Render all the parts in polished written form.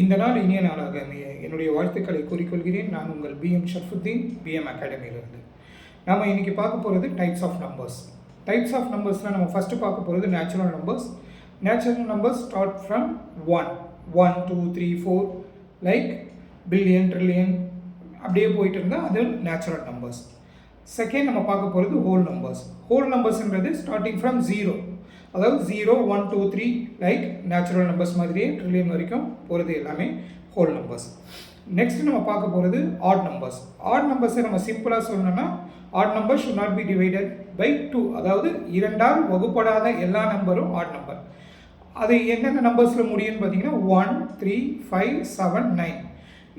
இந்த நாள் இனிய நாளாக அமைய என்னுடைய வாழ்த்துக்களை கூறிக்கொள்கிறேன். நான் உங்கள் பிஎம் ஷர்ஃபுத்தீன், பிஎம் அகாடமியிலிருந்து. நம்ம இன்றைக்கி பார்க்க போகிறது types of numbers. Types of நம்பர்ஸில் நம்ம ஃபஸ்ட்டு பார்க்க போகிறது natural numbers. Natural numbers start from 1, 1, 2, 3, 4 like billion, trillion அப்படியே போயிட்டு இருந்தால் அது நேச்சுரல் நம்பர்ஸ். செகண்ட் நம்ம பார்க்க போகிறது ஹோல் நம்பர்ஸ். ஹோல் நம்பர்ஸ்ன்றது ஸ்டார்டிங் ஃப்ரம் 0, அதாவது 0, 1, 2, 3 லைக் நேச்சுரல் நம்பர்ஸ் மாதிரியே ட்ரில்லியன் வரைக்கும் போகிறது எல்லாமே ஹோல் நம்பர்ஸ். நெக்ஸ்ட் நம்ம பார்க்க போகிறது ஆட் நம்பர்ஸ். ஆட் நம்பர்ஸை நம்ம சிம்பிளாக சொல்லணும்னா odd number should not be divided by 2, அதாவது 2ஆல் வகுப்படாத எல்லா நம்பரும் ஆட் நம்பர். அது என்னென்ன நம்பர்ஸில் முடியும்னு பார்த்தீங்கன்னா 1, 3, 5, 7, 9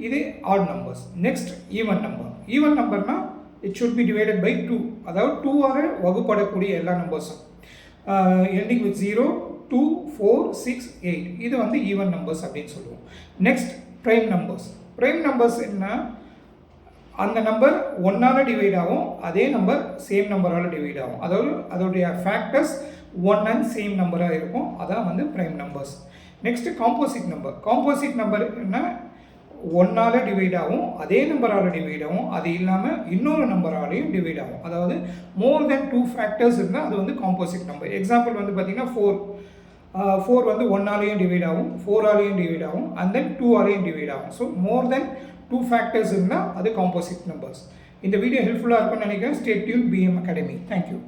இது odd numbers. Next even number. Even நம்பர்னால் it should be divided by 2, அதாவது 2ஆல் வகுப்படக்கூடிய எல்லா நம்பர்ஸும் ending with 0, 2, 4, 6, 8 இது வந்து ஈவன் நம்பர்ஸ் அப்படின்னு சொல்லுவோம். Next prime numbers. Prime numbers என்ன, அந்த நம்பர் 1ஆல் டிவைட் ஆகும், அதே நம்பர் சேம் நம்பரால் டிவைட் ஆகும், அதாவது அதோடைய ஃபேக்டர்ஸ் 1 அண்ட் சேம் நம்பராக இருக்கும், அதான் வந்து prime numbers. Next composite number. Composite number என்ன, 1ஆல் டிவைட் ஆகும், அதே நம்பரால் டிவைட் ஆகும், அது இல்லாமல் இன்னொரு நம்பராலையும் டிவைட் ஆகும், அதாவது மோர் தென் 2 ஃபேக்டர்ஸ் இருந்தால் அது வந்து காம்போசிட் நம்பர். எக்ஸாம்பிள் வந்து பார்த்திங்கன்னா 4 வந்து 1ஆலையும் டிவைட் ஆகும், 4ஆலையும் டிவைட் ஆகும், அண்ட் தென் 2ஆலையும் டிவைட் ஆகும். ஸோ மோர் தென் 2 ஃபேக்டர்ஸ் இருந்தால் அது காம்போசிட் நம்பர்ஸ். இந்த வீடியோ ஹெல்ப்ஃபுல்லாக இருக்கும்னு நினைக்கிறேன். Stay tune PM academy. Thank you.